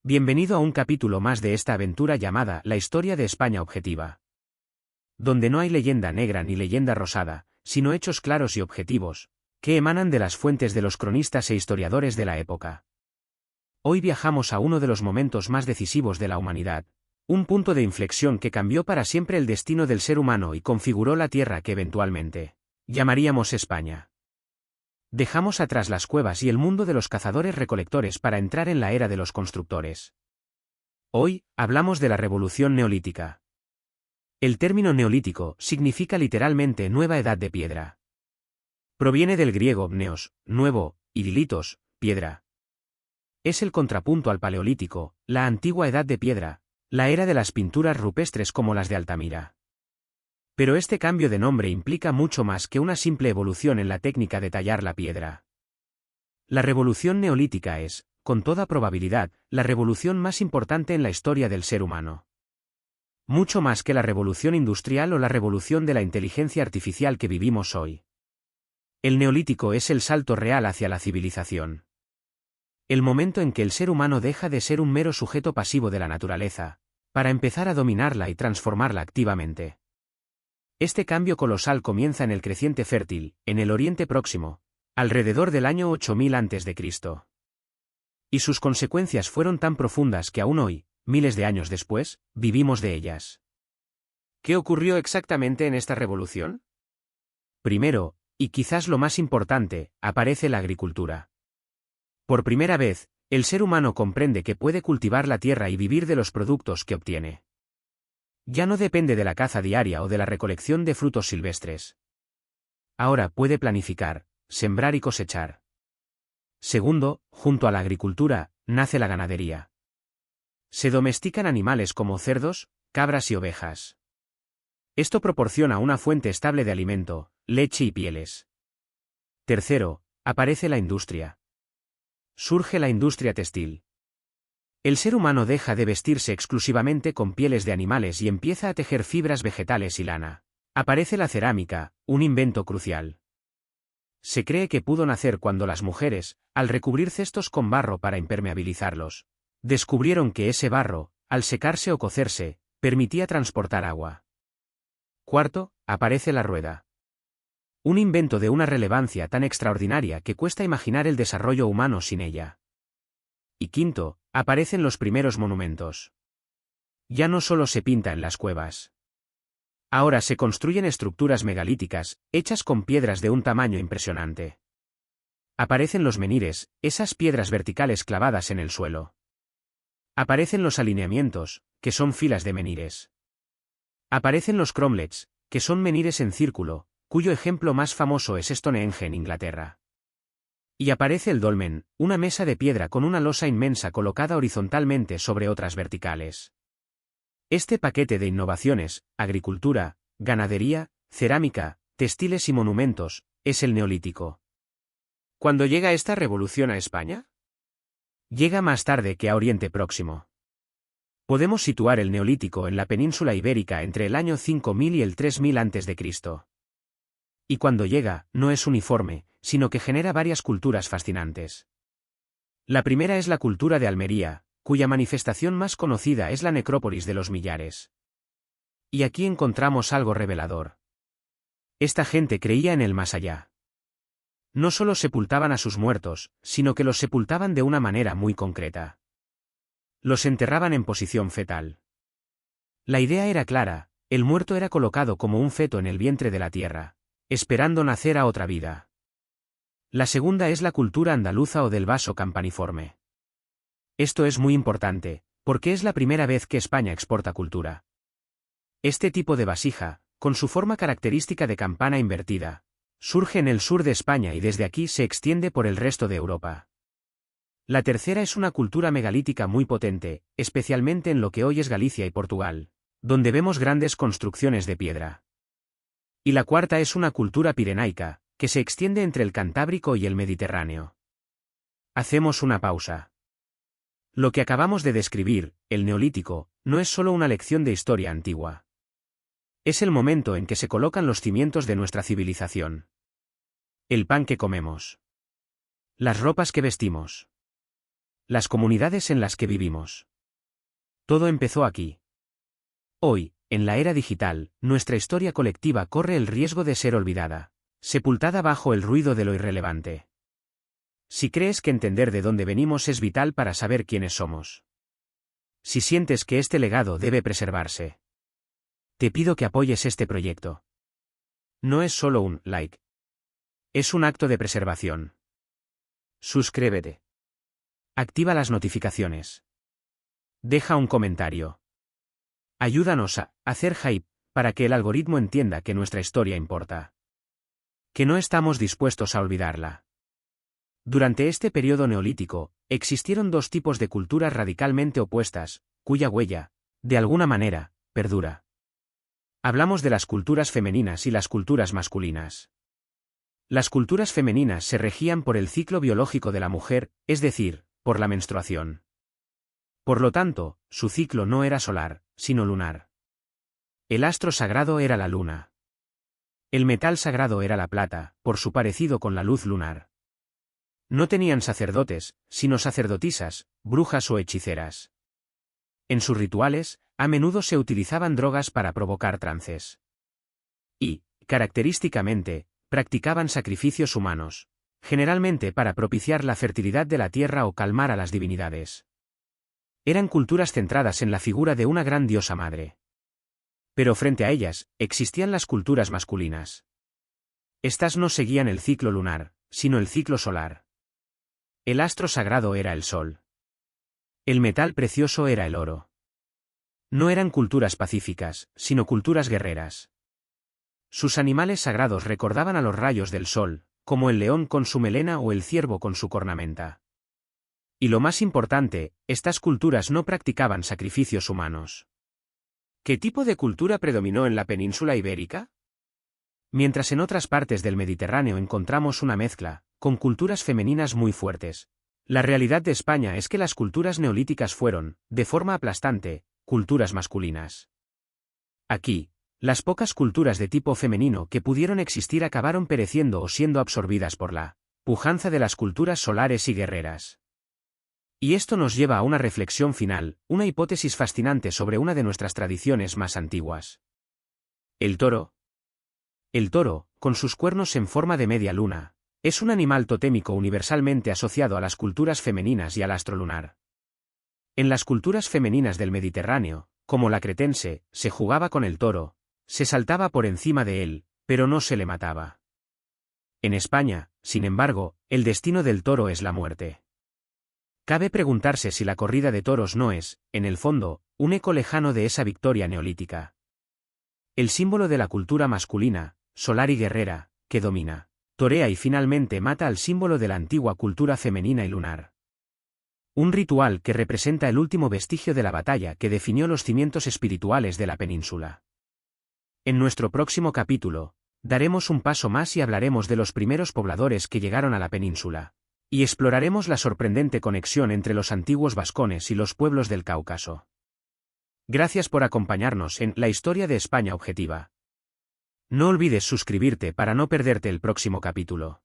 Bienvenido a un capítulo más de esta aventura llamada La historia de España objetiva. Donde no hay leyenda negra ni leyenda rosada, sino hechos claros y objetivos, que emanan de las fuentes de los cronistas e historiadores de la época. Hoy viajamos a uno de los momentos más decisivos de la humanidad, un punto de inflexión que cambió para siempre el destino del ser humano y configuró la tierra que eventualmente llamaríamos España. Dejamos atrás las cuevas y el mundo de los cazadores-recolectores para entrar en la era de los constructores. Hoy, hablamos de la Revolución Neolítica. El término neolítico significa literalmente nueva edad de piedra. Proviene del griego neos, nuevo, y litos, piedra. Es el contrapunto al paleolítico, la antigua edad de piedra, la era de las pinturas rupestres como las de Altamira. Pero este cambio de nombre implica mucho más que una simple evolución en la técnica de tallar la piedra. La revolución neolítica es, con toda probabilidad, la revolución más importante en la historia del ser humano. Mucho más que la revolución industrial o la revolución de la inteligencia artificial que vivimos hoy. El neolítico es el salto real hacia la civilización. El momento en que el ser humano deja de ser un mero sujeto pasivo de la naturaleza, para empezar a dominarla y transformarla activamente. Este cambio colosal comienza en el Creciente Fértil, en el Oriente Próximo, alrededor del año 8000 a.C. Y sus consecuencias fueron tan profundas que aún hoy, miles de años después, vivimos de ellas. ¿Qué ocurrió exactamente en esta revolución? Primero, y quizás lo más importante, aparece la agricultura. Por primera vez, el ser humano comprende que puede cultivar la tierra y vivir de los productos que obtiene. Ya no depende de la caza diaria o de la recolección de frutos silvestres. Ahora puede planificar, sembrar y cosechar. Segundo, junto a la agricultura, nace la ganadería. Se domestican animales como cerdos, cabras y ovejas. Esto proporciona una fuente estable de alimento, leche y pieles. Tercero, aparece la industria. Surge la industria textil. El ser humano deja de vestirse exclusivamente con pieles de animales y empieza a tejer fibras vegetales y lana. Aparece la cerámica, un invento crucial. Se cree que pudo nacer cuando las mujeres, al recubrir cestos con barro para impermeabilizarlos, descubrieron que ese barro, al secarse o cocerse, permitía transportar agua. Cuarto, aparece la rueda. Un invento de una relevancia tan extraordinaria que cuesta imaginar el desarrollo humano sin ella. Y quinto, aparecen los primeros monumentos. Ya no solo se pinta en las cuevas. Ahora se construyen estructuras megalíticas, hechas con piedras de un tamaño impresionante. Aparecen los menhires, esas piedras verticales clavadas en el suelo. Aparecen los alineamientos, que son filas de menhires. Aparecen los cromlechs, que son menhires en círculo, cuyo ejemplo más famoso es Stonehenge en Inglaterra. Y aparece el dolmen, una mesa de piedra con una losa inmensa colocada horizontalmente sobre otras verticales. Este paquete de innovaciones, agricultura, ganadería, cerámica, textiles y monumentos, es el Neolítico. ¿Cuándo llega esta revolución a España? Llega más tarde que a Oriente Próximo. Podemos situar el Neolítico en la península ibérica entre el año 5000 y el 3000 a.C. Y cuando llega, no es uniforme, sino que genera varias culturas fascinantes. La primera es la cultura de Almería, cuya manifestación más conocida es la necrópolis de los Millares. Y aquí encontramos algo revelador. Esta gente creía en el más allá. No solo sepultaban a sus muertos, sino que los sepultaban de una manera muy concreta. Los enterraban en posición fetal. La idea era clara, el muerto era colocado como un feto en el vientre de la tierra, esperando nacer a otra vida. La segunda es la cultura andaluza o del vaso campaniforme. Esto es muy importante, porque es la primera vez que España exporta cultura. Este tipo de vasija, con su forma característica de campana invertida, surge en el sur de España y desde aquí se extiende por el resto de Europa. La tercera es una cultura megalítica muy potente, especialmente en lo que hoy es Galicia y Portugal, donde vemos grandes construcciones de piedra. Y la cuarta es una cultura pirenaica, que se extiende entre el Cantábrico y el Mediterráneo. Hacemos una pausa. Lo que acabamos de describir, el Neolítico, no es solo una lección de historia antigua. Es el momento en que se colocan los cimientos de nuestra civilización. El pan que comemos. Las ropas que vestimos. las comunidades en las que vivimos. Todo empezó aquí. Hoy, en la era digital, nuestra historia colectiva corre el riesgo de ser olvidada, sepultada bajo el ruido de lo irrelevante. Si crees que entender de dónde venimos es vital para saber quiénes somos. Si sientes que este legado debe preservarse, te pido que apoyes este proyecto. No es solo un like. Es un acto de preservación. Suscríbete. Activa las notificaciones. Deja un comentario. Ayúdanos a hacer hype para que el algoritmo entienda que nuestra historia importa. Que no estamos dispuestos a olvidarla. Durante este periodo neolítico, existieron dos tipos de culturas radicalmente opuestas, cuya huella, de alguna manera, perdura. Hablamos de las culturas femeninas y las culturas masculinas. Las culturas femeninas se regían por el ciclo biológico de la mujer, es decir, por la menstruación. Por lo tanto, su ciclo no era solar, sino lunar. El astro sagrado era la luna. El metal sagrado era la plata, por su parecido con la luz lunar. No tenían sacerdotes, sino sacerdotisas, brujas o hechiceras. En sus rituales, a menudo se utilizaban drogas para provocar trances. Y, característicamente, practicaban sacrificios humanos, generalmente para propiciar la fertilidad de la tierra o calmar a las divinidades. Eran culturas centradas en la figura de una gran diosa madre. Pero frente a ellas, existían las culturas masculinas. Estas no seguían el ciclo lunar, sino el ciclo solar. El astro sagrado era el sol. El metal precioso era el oro. No eran culturas pacíficas, sino culturas guerreras. Sus animales sagrados recordaban a los rayos del sol, como el león con su melena o el ciervo con su cornamenta. Y lo más importante, estas culturas no practicaban sacrificios humanos. ¿Qué tipo de cultura predominó en la península ibérica? Mientras en otras partes del Mediterráneo encontramos una mezcla, con culturas femeninas muy fuertes, la realidad de España es que las culturas neolíticas fueron, de forma aplastante, culturas masculinas. Aquí, las pocas culturas de tipo femenino que pudieron existir acabaron pereciendo o siendo absorbidas por la pujanza de las culturas solares y guerreras. Y esto nos lleva a una reflexión final, una hipótesis fascinante sobre una de nuestras tradiciones más antiguas. El toro. El toro, con sus cuernos en forma de media luna, es un animal totémico universalmente asociado a las culturas femeninas y al astro lunar. En las culturas femeninas del Mediterráneo, como la cretense, se jugaba con el toro, se saltaba por encima de él, pero no se le mataba. En España, sin embargo, el destino del toro es la muerte. Cabe preguntarse si la corrida de toros no es, en el fondo, un eco lejano de esa victoria neolítica. El símbolo de la cultura masculina, solar y guerrera, que domina, torea y finalmente mata al símbolo de la antigua cultura femenina y lunar. Un ritual que representa el último vestigio de la batalla que definió los cimientos espirituales de la península. En nuestro próximo capítulo, daremos un paso más y hablaremos de los primeros pobladores que llegaron a la península. Y exploraremos la sorprendente conexión entre los antiguos vascones y los pueblos del Cáucaso. Gracias por acompañarnos en La Historia de España Objetiva. No olvides suscribirte para no perderte el próximo capítulo.